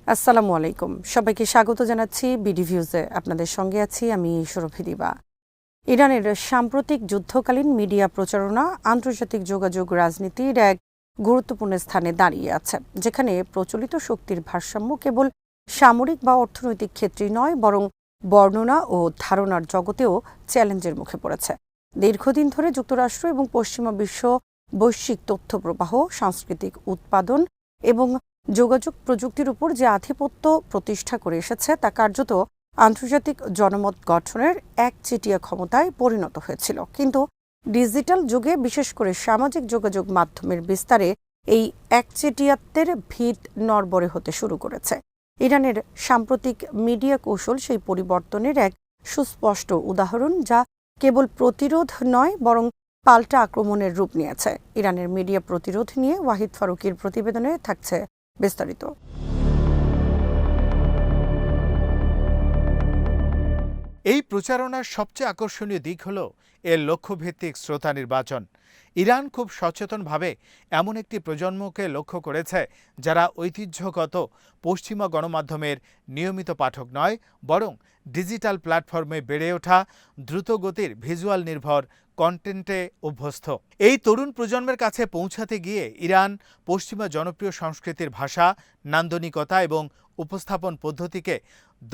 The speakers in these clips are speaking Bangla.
আসসালামু আলাইকুম। সবাইকে স্বাগত জানাচ্ছি বিডি ভিউজে। আপনাদের সঙ্গে আছি আমি সুরভি দিবা। ইরানের সাম্প্রতিক যুদ্ধকালীন মিডিয়া প্রচারণা আন্তর্জাতিক যোগাযোগ রাজনীতির এক গুরুত্বপূর্ণ স্থানে দাঁড়িয়ে আছে, যেখানে প্রচলিত শক্তির ভারসাম্য কেবল সামরিক বা অর্থনৈতিক ক্ষেত্রেই নয়, বরং বর্ণনা ও ধারণার জগতেও চ্যালেঞ্জের মুখে পড়েছে। দীর্ঘদিন ধরে যুক্তরাষ্ট্র এবং পশ্চিমা বিশ্ব বৈশ্বিক তথ্য প্রবাহ, সাংস্কৃতিক উৎপাদন এবং যোগাযোগ প্রযুক্তির উপর যে আধিপত্য প্রতিষ্ঠা করে এসেছে তা কার্যত আন্তর্জাতিক জনমত গঠনের একচেটিয়া ক্ষমতায় পরিণত হয়েছিল। কিন্তু ডিজিটাল যুগে, বিশেষ করে সামাজিক যোগাযোগ মাধ্যমের বিস্তারে, এই একচেটিয়াত্বের ভিত নড়বড়ে হতে শুরু করেছে। ইরানের সাম্প্রতিক মিডিয়া কৌশল সেই পরিবর্তনের এক সুস্পষ্ট উদাহরণ, যা কেবল প্রতিরোধ নয় বরং পাল্টা আক্রমণের রূপ নিয়েছে। ইরানের মিডিয়া প্রতিরোধ নিয়ে ওয়াহিদ ফারুকীর প্রতিবেদনে থাকছে বিস্তারিত। এই প্রচারণার সবচেয়ে আকর্ষণীয় দিক হল এর লক্ষ্যভিত্তিক শ্রোতা নির্বাচন। ইরান খুব সচেতনভাবে এমন একটি প্রজন্মকে লক্ষ্য করেছে যারা ঐতিহ্যগত পশ্চিমা গণমাধ্যমের নিয়মিত পাঠক নয়, বরং ডিজিটাল প্ল্যাটফর্মে বেড়ে ওঠা দ্রুতগতির ভিজুয়াল নির্ভর কন্টেন্টে অভ্যস্ত। এই তরুণ প্রজন্মের কাছে পৌঁছাতে গিয়ে ইরান পশ্চিমা জনপ্রিয় সংস্কৃতির ভাষা, নান্দনিকতা এবং উপস্থাপন পদ্ধতিকে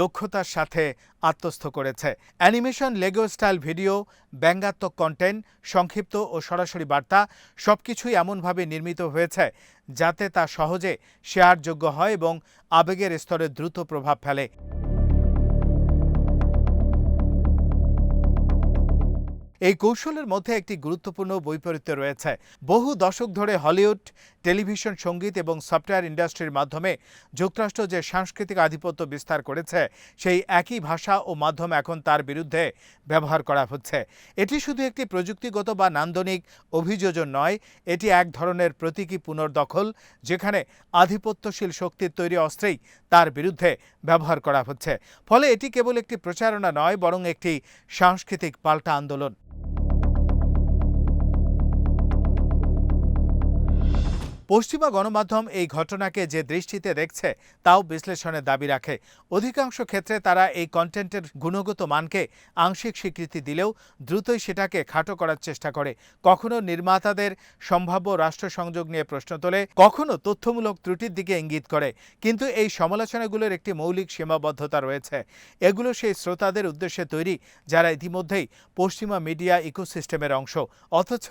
দক্ষতার সাথে আত্মস্থ করেছে। অ্যানিমেশন, লেগো স্টাইল ভিডিও, ব্যঙ্গাত্মক কন্টেন্ট, সংক্ষিপ্ত ও সরাসরি বার্তা সবকিছুই এমনভাবে নির্মিত হয়েছে যাতে তা সহজে শেয়ারযোগ্য হয় এবং আবেগের স্তরে দ্রুত প্রভাব ফেলে। এই কৌশলের মধ্যে একটি গুরুত্বপূর্ণ বৈপরীত্য রয়েছে। বহু দশক ধরে হলিউড, টেলিভিশন, সঙ্গীত এবং সফটওয়্যার ইন্ডাস্ট্রির মাধ্যমে যুক্তরাষ্ট্র যে সাংস্কৃতিক আধিপত্য বিস্তার করেছে, সেই একই ভাষা ও মাধ্যম এখন তার বিরুদ্ধে ব্যবহার করা হচ্ছে। এটি শুধু একটি প্রযুক্তিগত বা নান্দনিক অভিযোজন নয়, এটি এক ধরনের প্রতীকী পুনর্দখল, যেখানে আধিপত্যশীল শক্তির তৈরি অস্ত্রেই তার বিরুদ্ধে ব্যবহার করা হচ্ছে। ফলে এটি কেবল একটি প্রচারণা নয়, বরং একটি সাংস্কৃতিক পাল্টা আন্দোলন। পশ্চিমা গণমাধ্যম এই ঘটনাকে যে দৃষ্টিতে দেখছে তাও বিশ্লেষণের দাবি রাখে। অধিকাংশ ক্ষেত্রে তারা এই কন্টেন্টের গুণগত মানকে আংশিক স্বীকৃতি দিলেও দ্রুতই সেটাকে খাটো করার চেষ্টা করে। কখনো নির্মাতাদের সম্ভাব্য রাষ্ট্র সংযোগ নিয়ে প্রশ্ন তোলে, কখনো তথ্যমূলক ত্রুটির দিকে ইঙ্গিত করে। কিন্তু এই সমালোচনাগুলোর একটি মৌলিক সীমাবদ্ধতা রয়েছে। এগুলো সেই শ্রোতাদের উদ্দেশ্যে তৈরি যারা ইতিমধ্যেই পশ্চিমা মিডিয়া ইকোসিস্টেমের অংশ। অথচ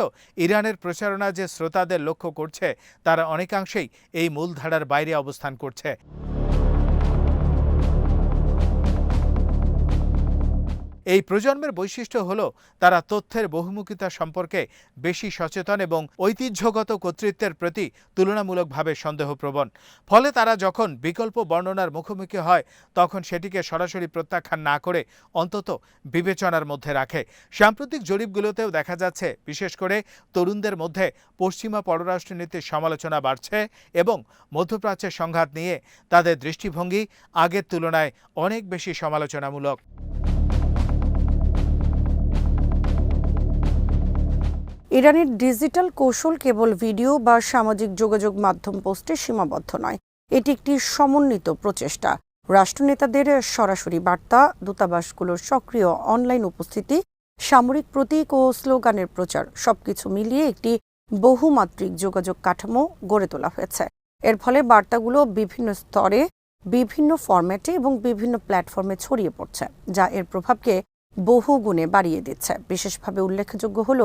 ইরানের প্রচারণা যে শ্রোতাদের লক্ষ্য করছে তারা অনেকাংশেই এই মূলধারার বাইরে অবস্থান করছে। এই প্রজন্মের বৈশিষ্ট্য হল তারা তথ্যের বহুমুখিতা সম্পর্কে বেশি সচেতন এবং ঐতিহ্যগত কর্তৃত্বের প্রতি তুলনামূলকভাবে সন্দেহপ্রবণ। ফলে তারা যখন বিকল্প বর্ণনার মুখোমুখি হয়, তখন সেটিকে সরাসরি প্রত্যাখ্যান না করে অন্তত বিবেচনার মধ্যে রাখে। সাম্প্রতিক জরিপগুলোতেও দেখা যাচ্ছে, বিশেষ করে তরুণদের মধ্যে পশ্চিমা পররাষ্ট্রনীতির সমালোচনা বাড়ছে এবং মধ্যপ্রাচ্যের সংঘাত নিয়ে তাদের দৃষ্টিভঙ্গি আগের তুলনায় অনেক বেশি সমালোচনামূলক। ইরানের ডিজিটাল কৌশল কেবল ভিডিও বা সামাজিক যোগাযোগ মাধ্যম পোস্টে সীমাবদ্ধ নয়, এটি একটি সমন্বিত প্রচেষ্টা। রাষ্ট্রনেতাদের সরাসরি বার্তা, দূতাবাসগুলোর সক্রিয় অনলাইন উপস্থিতি, সামরিক প্রতীক ও স্লোগানের প্রচার সবকিছু মিলিয়ে একটি বহুমাত্রিক যোগাযোগ কাঠামো গড়ে তোলা হয়েছে। এর ফলে বার্তাগুলো বিভিন্ন স্তরে, বিভিন্ন ফরম্যাটে এবং বিভিন্ন প্ল্যাটফর্মে ছড়িয়ে পড়ছে, যা এর প্রভাবকে বহুগুণে বাড়িয়ে দিচ্ছে। বিশেষভাবে উল্লেখযোগ্য হল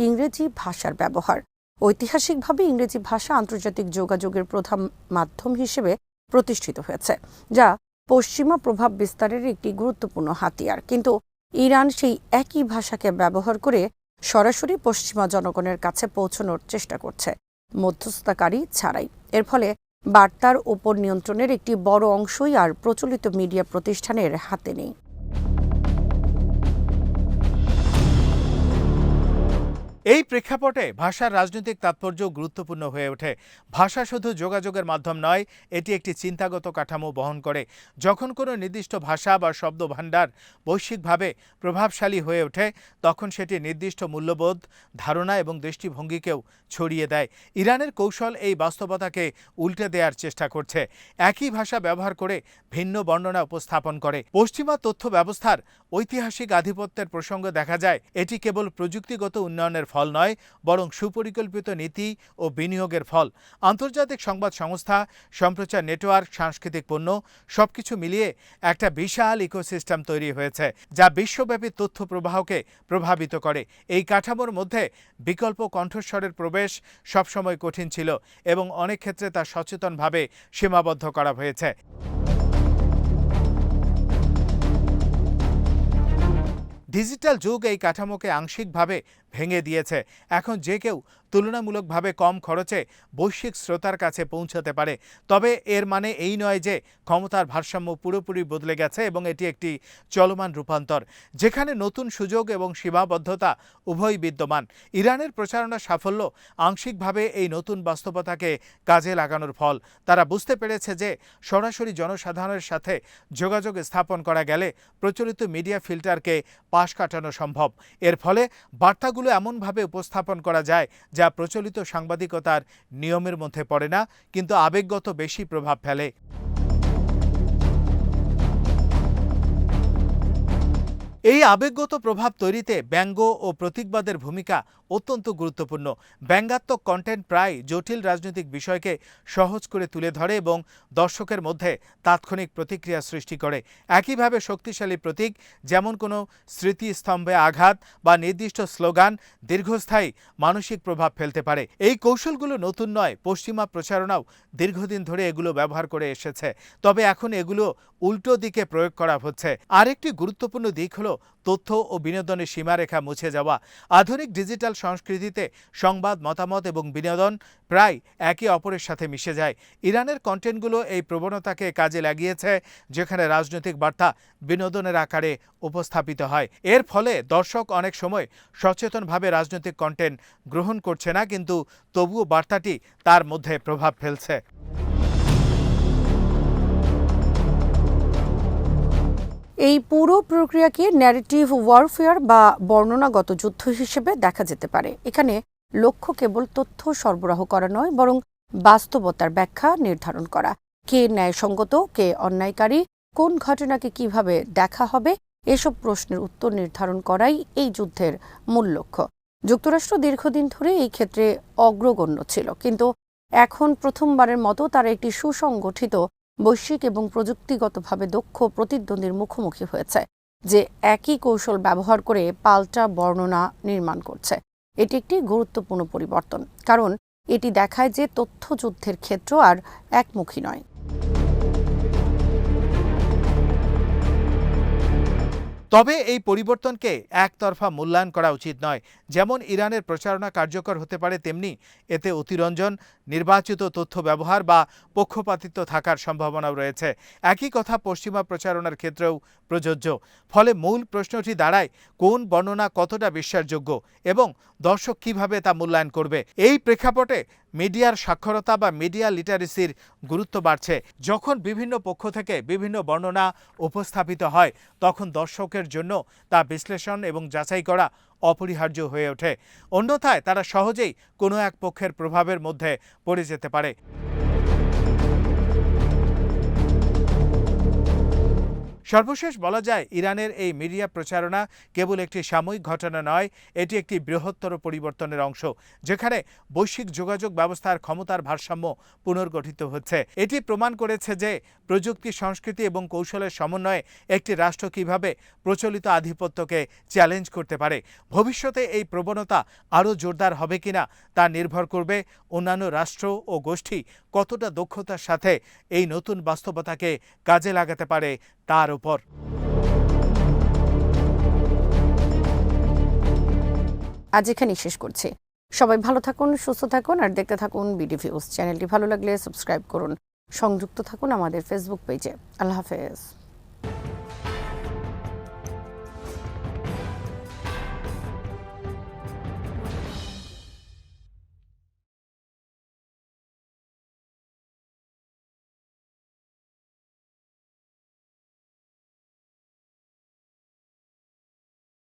ইংরেজি ভাষার ব্যবহার। ঐতিহাসিকভাবে ইংরেজি ভাষা আন্তর্জাতিক যোগাযোগের প্রধান মাধ্যম হিসেবে প্রতিষ্ঠিত হয়েছে, যা পশ্চিমা প্রভাব বিস্তারের একটি গুরুত্বপূর্ণ হাতিয়ার। কিন্তু ইরান সেই একই ভাষাকে ব্যবহার করে সরাসরি পশ্চিমা জনগণের কাছে পৌঁছানোর চেষ্টা করছে, মধ্যস্থতাকারী ছাড়াই। এর ফলে বার্তার ওপর নিয়ন্ত্রণের একটি বড় অংশই আর প্রচলিত মিডিয়া প্রতিষ্ঠানের হাতে নেই। এই প্রেক্ষাপটে ভাষার রাজনৈতিক তাৎপর্য গুরুত্বপূর্ণ হয়ে ওঠে। ভাষা শুধু যোগাযোগের মাধ্যম নয়, এটি একটি চিন্তাগত কাঠামো বহন করে। যখন কোনো নির্দিষ্ট ভাষা বা শব্দভাণ্ডার বৈশ্বিকভাবে প্রভাবশালী হয়ে ওঠে, তখন সেটি নির্দিষ্ট মূল্যবোধ, ধারণা এবং দৃষ্টিভঙ্গিকেও ছড়িয়ে দেয়। ইরানের কৌশল এই বাস্তবতাকে উল্টে দেওয়ার চেষ্টা করছে। একই ভাষা ব্যবহার করে ভিন্ন বর্ণনা উপস্থাপন করে। পশ্চিমা তথ্য ব্যবস্থার ঐতিহাসিক আধিপত্যের প্রসঙ্গে দেখা যায়, এটি কেবল প্রযুক্তিগত উন্নয়নের ফল নয়, বরং সুপরিকল্পিত নীতি ও বিনিয়োগের ফল। আন্তর্জাতিক সংবাদ সংস্থা, সম্প্রচার নেটওয়ার্ক, সাংস্কৃতিক পণ্য সবকিছু মিলিয়ে একটা বিশাল ইকোসিস্টেম তৈরি হয়েছে, যা বিশ্বব্যাপী তথ্য প্রবাহকে প্রভাবিত করে। এই কাঠামোর মধ্যে বিকল্প কণ্ঠস্বরের প্রবেশ সবসময় কঠিন ছিল এবং অনেক ক্ষেত্রে তা সচেতনভাবে সীমাবদ্ধ করা হয়েছে। ডিজিটাল যুগ এই কাঠামোকে আংশিকভাবে ভেঙে দিয়েছে। এখন যে কেউ তুলনামূলকভাবে কম খরচে বৈশ্বিক শ্রোতার কাছে পৌঁছাতে পারে। তবে এর মানে এই নয় যে ক্ষমতার ভারসাম্য পুরোপুরি বদলে গেছে এবং এটি একটি চলমান রূপান্তর, যেখানে নতুন সুযোগ এবং সীমাবদ্ধতা উভয়ই বিদ্যমান। ইরানের প্রচারণা সাফল্য আংশিকভাবে এই নতুন বাস্তবতাকে কাজে লাগানোর ফল। তারা বুঝতে পেরেছে যে সরাসরি জনসাধারণের সাথে যোগাযোগ স্থাপন করা গেলে প্রচলিত মিডিয়া ফিল্টারকে পাশ কাটানো সম্ভব। এর ফলে বার্তাগুলো এমনভাবে উপস্থাপন করা যায় যা প্রচলিত সাংবাদিকতার নিয়মের মধ্যে পড়ে না, কিন্তু আবেগগত বেশি প্রভাব ফেলে। এই আবেগগত প্রভাব তৈরিতে ব্যঙ্গ ও প্রতীকবাদের ভূমিকা অত্যন্ত গুরুত্বপূর্ণ। ব্যঙ্গাত্মক কন্টেন্ট প্রায় জটিল রাজনৈতিক বিষয়কে সহজ করে তুলে ধরে এবং দর্শকের মধ্যে তাৎক্ষণিক প্রতিক্রিয়া সৃষ্টি করে। একইভাবে শক্তিশালী প্রতীক, যেমন কোনো স্মৃতিস্তম্ভে আঘাত বা নির্দিষ্ট স্লোগান, দীর্ঘস্থায়ী মানসিক প্রভাব ফেলতে পারে। এই কৌশলগুলো নতুন নয়, পশ্চিমা প্রচারণাও দীর্ঘদিন ধরে এগুলো ব্যবহার করে এসেছে। তবে এখন এগুলো উল্টো দিকে প্রয়োগ করা হচ্ছে। আরেকটি গুরুত্বপূর্ণ দিক হলো তথ্য ও বিনোদনের সীমারেখা মুছে যাওয়া। আধুনিক ডিজিটাল সংস্কৃতিতে সংবাদ, মতামত এবং বিনোদন প্রায় একে অপরের সাথে মিশে যায়। ইরানের কন্টেন্টগুলো এই প্রবণতাকে কাজে লাগিয়েছে, যেখানে রাজনৈতিক বার্তা বিনোদনের আকারে উপস্থাপিত হয়। এর ফলে দর্শক অনেক সময় সচেতনভাবে রাজনৈতিক কন্টেন্ট গ্রহণ করছে না, কিন্তু তবুও বার্তাটি তার মধ্যে প্রভাব ফেলছে। এই পুরো প্রক্রিয়াকে ন্যারেটিভ ওয়ারফেয়ার বা বর্ণনাগত যুদ্ধ হিসেবে দেখা যেতে পারে। এখানে লক্ষ্য কেবল তথ্য সরবরাহ করা নয়, বরং বাস্তবতার ব্যাখ্যা নির্ধারণ করা। কে ন্যায়সঙ্গত, কে অন্যায়কারী, কোন ঘটনাকে কিভাবে দেখা হবে, এসব প্রশ্নের উত্তর নির্ধারণ করাই এই যুদ্ধের মূল লক্ষ্য। যুক্তরাষ্ট্র দীর্ঘদিন ধরে এই ক্ষেত্রে অগ্রগণ্য ছিল, কিন্তু এখন প্রথমবারের মতো তারা একটি সুসংগঠিত, বৈশ্বিক এবং প্রযুক্তিগতভাবে দক্ষ প্রতিদ্বন্দ্বীর মুখোমুখি হয়েছে, যে একই কৌশল ব্যবহার করে পাল্টা বর্ণনা নির্মাণ করছে। এটি একটি গুরুত্বপূর্ণ পরিবর্তন, কারণ এটি দেখায় যে তথ্যযুদ্ধের ক্ষেত্র আর একমুখী নয়। তবে এই পরিবর্তনকে একতরফা মূল্যায়ন করা উচিত নয়। যেমন ইরানের প্রচারণা কার্যকর হতে পারে, তেমনি এতে অতিরঞ্জন, নির্বাচিত তথ্য ব্যবহার বা পক্ষপাতিত্ব থাকার সম্ভাবনাও রয়েছে। একই কথা পশ্চিমা প্রচারণার ক্ষেত্রেও প্রযোজ্য। ফলে মূল প্রশ্নটি দাঁড়ায়, কোন বর্ণনা কতটা বিশ্বাসযোগ্য এবং দর্শক কিভাবে তা মূল্যায়ন করবে। এই প্রেক্ষাপটে মিডিয়ার সাক্ষরতা বা মিডিয়া লিটারেসির গুরুত্ব বাড়ছে। যখন বিভিন্ন পক্ষ থেকে বিভিন্ন বর্ণনা উপস্থাপিত হয়, তখন দর্শকের জন্য তা বিশ্লেষণ এবং যাচাই করা অপরিহার্য হয়ে ওঠে। অন্যথায় তারা সহজেই কোনো এক পক্ষের প্রভাবের মধ্যে পড়ে যেতে পারে। সর্বশেষ বলা যায়, ইরানের এই মিডিয়া প্রচারণা কেবল একটি সাময়িক ঘটনা নয়, এটি একটি বৃহত্তর পরিবর্তনের অংশ, যেখানে বৈশ্বিক যোগাযোগ ব্যবস্থার ক্ষমতার ভারসাম্য পুনর্গঠিত হচ্ছে। এটি প্রমাণ করেছে যে প্রযুক্তি, সংস্কৃতি এবং কৌশলের সমন্বয়ে একটি রাষ্ট্র কিভাবে প্রচলিত আধিপত্যকে চ্যালেঞ্জ করতে পারে। ভবিষ্যতে এই প্রবণতা আরও জোরদার হবে কিনা তা নির্ভর করবে অন্যান্য রাষ্ট্র ও গোষ্ঠী কতটা দক্ষতার সাথে এই নতুন বাস্তবতাকে কাজে লাগাতে পারে তার উপর। আজ এখানেই শেষ করছি। সবাই ভালো থাকুন, সুস্থ থাকুন আর দেখতে থাকুন বিডি ভিউজ। চ্যানেলটি ভালো লাগলে সাবস্ক্রাইব করুন। সংযুক্ত থাকুন আমাদের ফেসবুক পেজে। আল্লাহ হাফেজ।